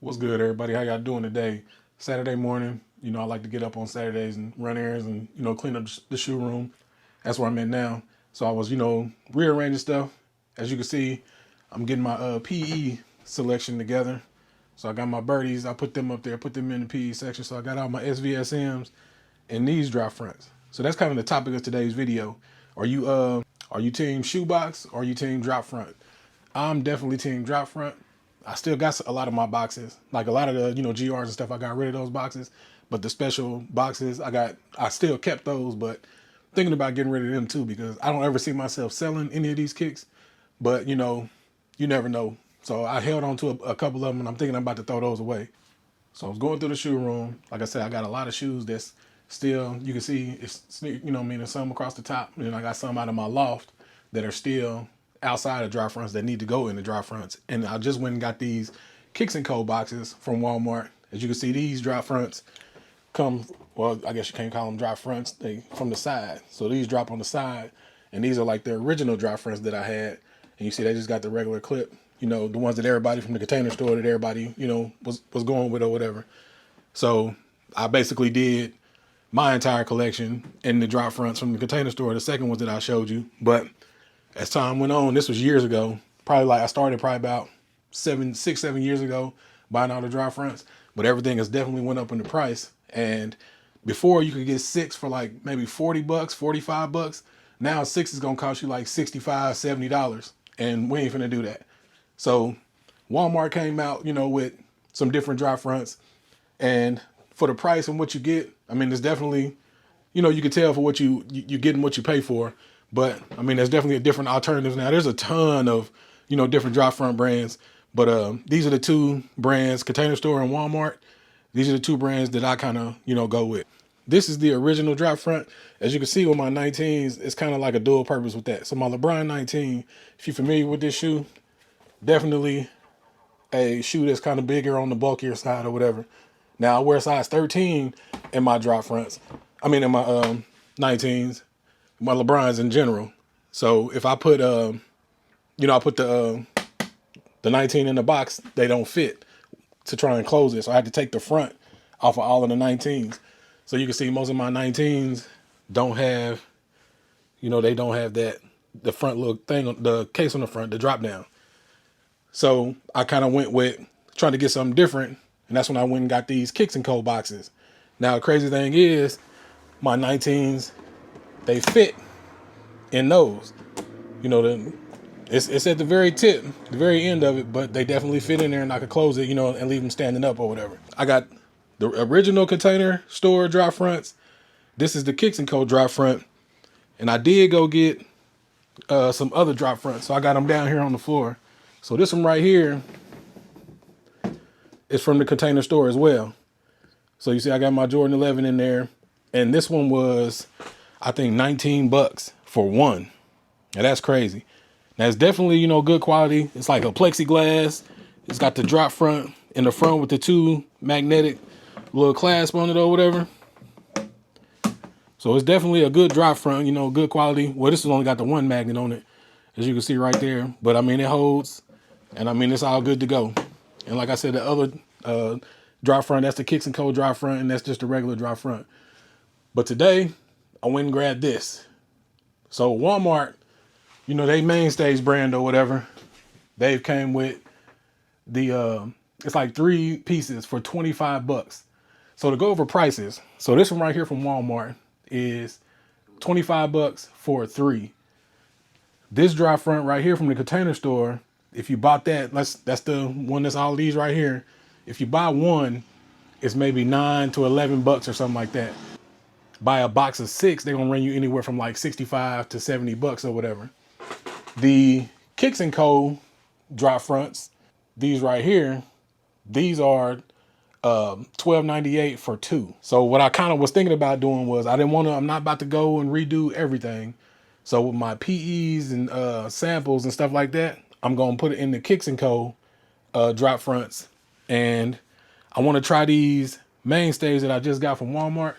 What's good, everybody? How y'all doing today? Saturday morning. I like to get up on Saturdays and run errands and clean up the shoe room. That's where I'm at now. So I was rearranging stuff. As you can see, I'm getting my PE selection together. So I got my birdies. I put them up there. Put them in the PE section. So I got all my SVSMs and these drop fronts. So that's kind of the topic of today's video. Are you team shoebox or are you team drop front? I'm definitely team drop front. I still got a lot of my boxes, like a lot of the GRs and stuff. I got rid of those boxes, but the special boxes I still kept those. But thinking about getting rid of them too, because I don't ever see myself selling any of these kicks. But you never know. So I held on to a couple of them, and I'm thinking I'm about to throw those away. So I was going through the shoe room. Like I said, I got a lot of shoes that's still, you can see it's, meaning some across the top. And then I got some out of my loft that are still outside of dry fronts that need to go in the dry fronts. And I just went and got these Kicks and Co boxes from Walmart. As you can see, these dry fronts come, well, I guess you can't call them dry fronts. They from the side. So these drop on the side. And these are like the original dry fronts that I had. And you see they just got the regular clip, the ones that everybody from the Container Store that everybody, was going with or whatever. So I basically did my entire collection in the drop fronts from the Container Store, the second ones that I showed you. But as time went on, this was years ago, I started probably about 7 years ago buying all the dry fronts, but everything has definitely went up in the price. And before you could get 6 for like maybe $40, $45. Now 6 is going to cost you like $65, $70. And we ain't finna do that. So Walmart came out, with some different dry fronts, and for the price and what you get, I mean, it's definitely, you can tell for what you getting what you pay for. But I mean, there's definitely a different alternatives now. There's a ton of, different drop front brands. But these are the two brands, Container Store and Walmart. These are the two brands that I kind of, go with. This is the original drop front. As you can see with my 19s, it's kind of like a dual purpose with that. So my LeBron 19, if you're familiar with this shoe, definitely a shoe that's kind of bigger on the bulkier side or whatever. Now I wear size 13 in my drop fronts. I mean, in my 19s, my LeBrons in general. So if I put, I put the 19 in the box, they don't fit to try and close it. So I had to take the front off of all of the 19s. So you can see most of my 19s don't have, they don't have the front little thing, the case on the front, the drop down. So I kind of went with trying to get something different. And that's when I went and got these Kicks and Co boxes. Now, the crazy thing is my 19s, they fit in those. It's at the very tip, the very end of it, but they definitely fit in there, and I could close it, and leave them standing up or whatever. I got the original Container Store drop fronts. This is the Kicks and Co drop front, and I did go get some other drop fronts, so I got them down here on the floor. So this one right here is from the Container Store as well. So you see, I got my Jordan 11 in there, and this one was, I think, $19 for one. Now that's crazy. Now it's definitely, good quality. It's like a plexiglass. It's got the drop front in the front with the two magnetic little clasp on it or whatever. So it's definitely a good drop front, good quality. Well, this has only got the one magnet on it, as you can see right there. But I mean, it holds, and I mean, it's all good to go. And like I said, the other drop front, that's the Kicks and Co drop front, and that's just a regular drop front. But today, I went and grabbed this. So Walmart, they Mainstays brand or whatever, they've came with the, it's like 3 pieces for $25. So to go over prices, so this one right here from Walmart is $25 for 3. This drop front right here from the Container Store, if you bought that, that's the one that's all these right here. If you buy one, it's maybe $9 to $11 or something like that. Buy a box of 6, they're gonna run you anywhere from like $65 to $70 or whatever. The Kicks and Co drop fronts, these right here, these are $12.98 for 2. So what I kind of was thinking about doing was I'm not about to go and redo everything. So with my PEs and samples and stuff like that, I'm gonna put it in the Kicks and Co drop fronts, and I want to try these Mainstays that I just got from Walmart.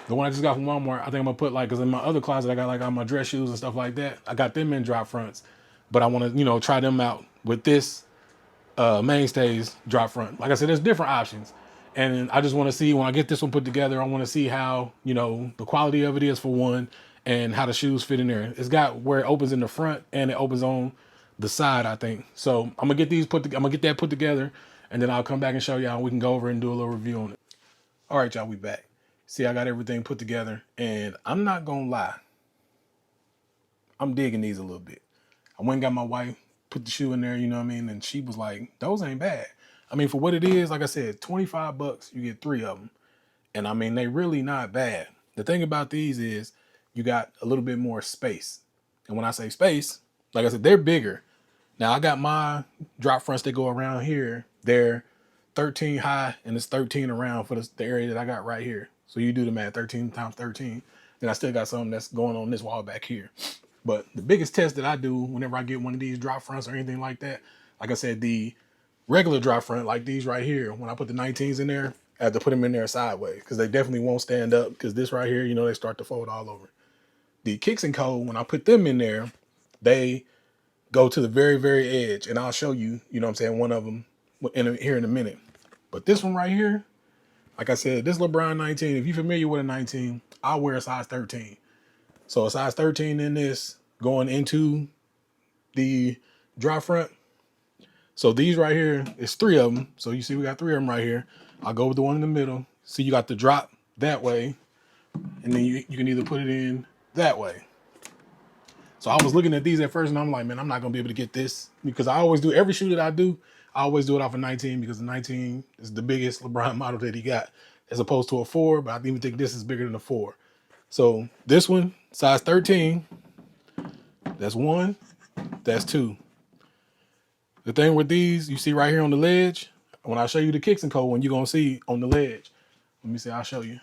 The one I just got from Walmart, I think I'm gonna put because in my other closet I got like all my dress shoes and stuff like that. I got them in drop fronts, but I want to try them out with this Mainstays drop front. Like I said, there's different options. And I just want to see, when I get this one put together, I want to see how, you know, the quality of it is for one, and how the shoes fit in there. It's got where it opens in the front and it opens on the side, I think. So I'm gonna get these I'm gonna get that put together, and then I'll come back and show y'all. We can go over and do a little review on it. All right, y'all, we back. See, I got everything put together, and I'm not gonna lie, I'm digging these a little bit. I went and got my wife, put the shoe in there, you know what I mean? And she was like, those ain't bad. I mean, for what it is, like I said, 25 bucks, you get 3 of them. And I mean, they really not bad. The thing about these is you got a little bit more space. And when I say space, like I said, they're bigger. Now I got my drop fronts that go around here. They're 13 high and it's 13 around for the area that I got right here. So you do the math, 13 times 13. Then I still got something that's going on this wall back here. But the biggest test that I do whenever I get one of these drop fronts or anything like that, like I said, the regular drop front, like these right here, when I put the 19s in there, I have to put them in there sideways because they definitely won't stand up, because this right here, you know, they start to fold all over. The Kicks and Co., when I put them in there, they go to the very, very edge, and I'll show you, you know what I'm saying, one of them here in a minute. But this one right here, like I said, this LeBron 19, if you're familiar with a 19, I'll wear a size 13. So a size 13 in this going into the drop front. So these right here, it's 3 of them. So you see we got 3 of them right here. I'll go with the one in the middle. See, you got the drop that way, and then you can either put it in that way. So I was looking at these at first, and I'm like, man, I'm not going to be able to get this, because I always do every shoe that I do. I always do it off a 19, because the 19 is the biggest LeBron model that he got, as opposed to a 4, but I even think this is bigger than a 4. So this one, size 13, that's 1, that's 2. The thing with these, you see right here on the ledge, when I show you the Kicks and Co., when you're going to see on the ledge, let me see, I'll show you.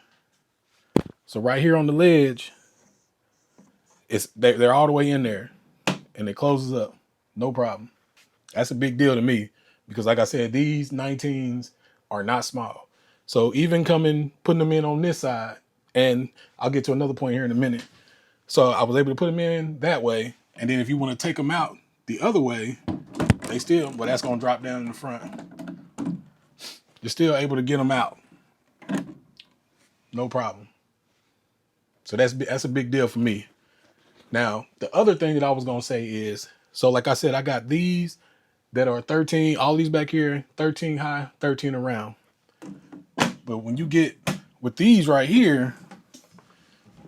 So right here on the ledge, they're all the way in there, and it closes up, no problem. That's a big deal to me, because like I said, these 19s are not small. So even putting them in on this side, and I'll get to another point here in a minute. So I was able to put them in that way. And then if you want to take them out the other way, they still, well, that's going to drop down in the front. You're still able to get them out. No problem. So that's a big deal for me. Now, the other thing that I was going to say is, so like I said, I got these that are 13, all these back here, 13 high, 13 around. But when you get with these right here,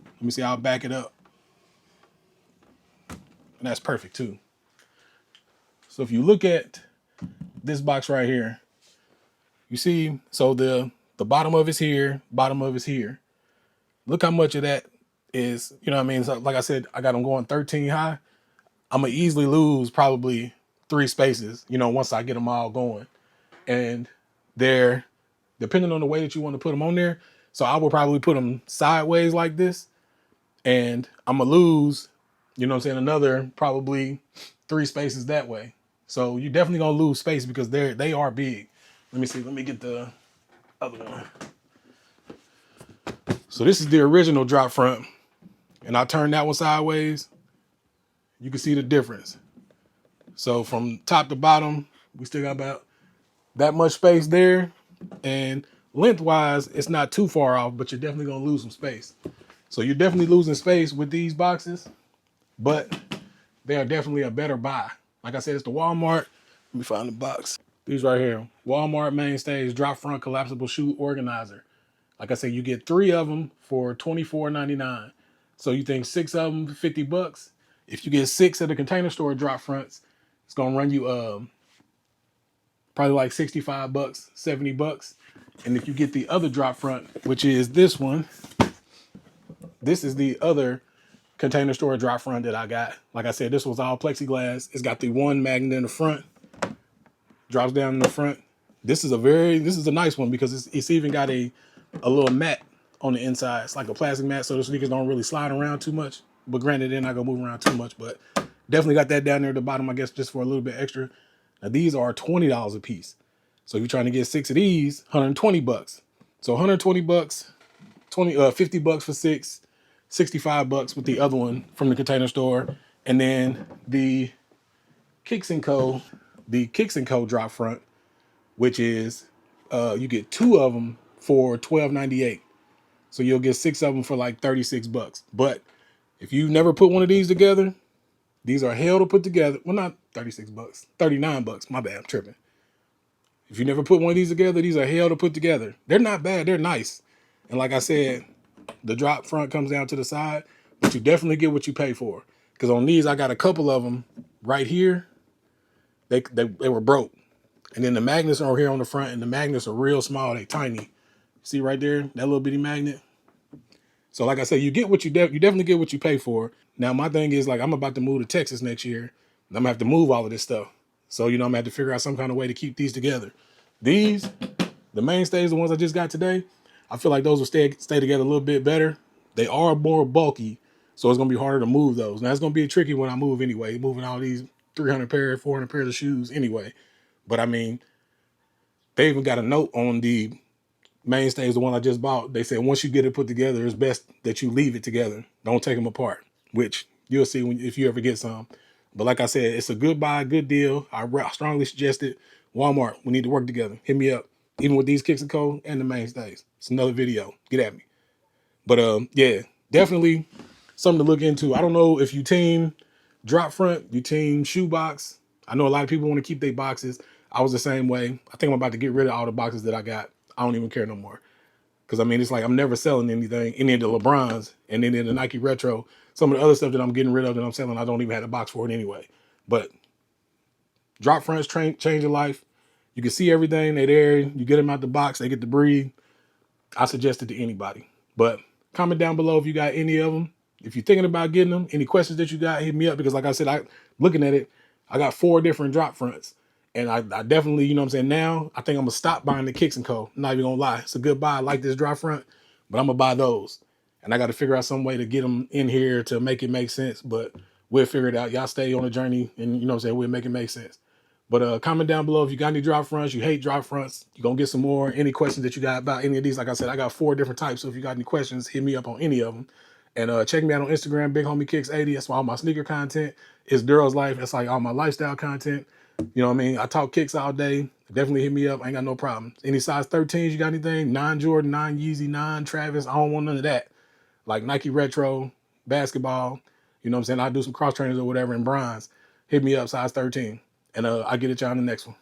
let me see, I'll back it up. And that's perfect too. So if you look at this box right here, you see, so the bottom of it's here, bottom of it's here. Look how much of that is, you know what I mean? So like I said, I got them going 13 high. I'm gonna easily lose probably 3 spaces, you know, once I get them all going. And they're, depending on the way that you want to put them on there, so I will probably put them sideways like this, and I'm gonna lose, you know what I'm saying, another probably 3 spaces that way. So you're definitely gonna lose space, because they are big. Let me see, let me get the other one. So this is the original drop front, and I turned that one sideways. You can see the difference. So from top to bottom, we still got about that much space there, and lengthwise, it's not too far off, but you're definitely gonna lose some space. So you're definitely losing space with these boxes, but they are definitely a better buy. Like I said, it's the Walmart. Let me find the box. These right here, Walmart Mainstays drop front collapsible shoe organizer. Like I said, you get 3 of them for $24.99. So you think 6 of them, 50 bucks. If you get 6 at the Container Store drop fronts, it's gonna run you probably like 65 bucks, 70 bucks. And if you get the other drop front, which is this one, this is the other Container Store drop front that I got. Like I said, this was all plexiglass. It's got the one magnet in the front, drops down in the front. This is a nice one, because it's even got a little mat on the inside. It's like a plastic mat, so the sneakers don't really slide around too much. But granted, they're not gonna move around too much. But definitely got that down there at the bottom, I guess, just for a little bit extra. Now these are $20 a piece. So if you're trying to get 6 of these, 120 bucks. So 120 bucks, 50 bucks for 6, 65 bucks with the other one from the Container Store. And then the Kicks and Co., the Kicks & Co. drop front, which is you get 2 of them for $12.98. So you'll get 6 of them for like $36. But if you've never put one of these together, these are hell to put together. Well, not $36, $39. My bad, I'm tripping. If you never put one of these together, these are hell to put together. They're not bad, they're nice. And like I said, the drop front comes down to the side, but you definitely get what you pay for. Because on these, I got a couple of them right here. They were broke. And then the magnets are here on the front, and the magnets are real small. They tiny. See right there, that little bitty magnet? So like I said, you get what you definitely get what you pay for. Now my thing is, like, I'm about to move to Texas next year. And I'm gonna have to move all of this stuff. So, you know, I'm gonna have to figure out some kind of way to keep these together. These, the Mainstays, the ones I just got today, I feel like those will stay together a little bit better. They are more bulky, so it's gonna be harder to move those. Now it's gonna be tricky when I move anyway, moving all these 300 pairs, 400 pairs of shoes anyway. But I mean, they even got a note on the Mainstays, the one I just bought. They said once you get it put together, it's best that you leave it together. Don't take them apart, which you'll see if you ever get some. But like I said, it's a good buy, good deal. I strongly suggest it. Walmart, we need to work together. Hit me up, even with these Kicks & Co. and the Mainstays. It's another video. Get at me. But yeah, definitely something to look into. I don't know if you team drop front, you team shoebox. I know a lot of people want to keep their boxes. I was the same way. I think I'm about to get rid of all the boxes that I got. I don't even care no more. Because I mean, it's like I'm never selling anything, any of the LeBrons and any of the Nike Retro. Some of the other stuff that I'm getting rid of that I'm selling, I don't even have a box for it anyway. But drop fronts change your life. You can see everything. They're there. You get them out the box. They get to breathe. I suggest it to anybody. But comment down below if you got any of them. If you're thinking about getting them, any questions that you got, hit me up. Because like I said, looking at it, I got 4 different drop fronts. And I definitely, you know what I'm saying, now I think I'm going to stop buying the Kicks & Co. I'm not even going to lie. It's a good buy. I like this drop front, but I'm going to buy those. And I got to figure out some way to get them in here to make it make sense. But we'll figure it out. Y'all stay on the journey and, you know what I'm saying, we'll make it make sense. But comment down below if you got any drop fronts, you hate drop fronts, you're going to get some more. Any questions that you got about any of these, like I said, I got 4 different types. So if you got any questions, hit me up on any of them. And check me out on Instagram, Big Homie Kicks 80. That's why all my sneaker content is Dural's life. That's like all my lifestyle content. You know what I mean? I talk kicks all day. Definitely hit me up. I ain't got no problem. Any size 13s, you got anything? 9 Jordan, 9 Yeezy, 9 Travis. I don't want none of that. Like Nike Retro, basketball. You know what I'm saying? I do some cross trainers or whatever in bronze. Hit me up, size 13. And I'll get at y'all in the next one.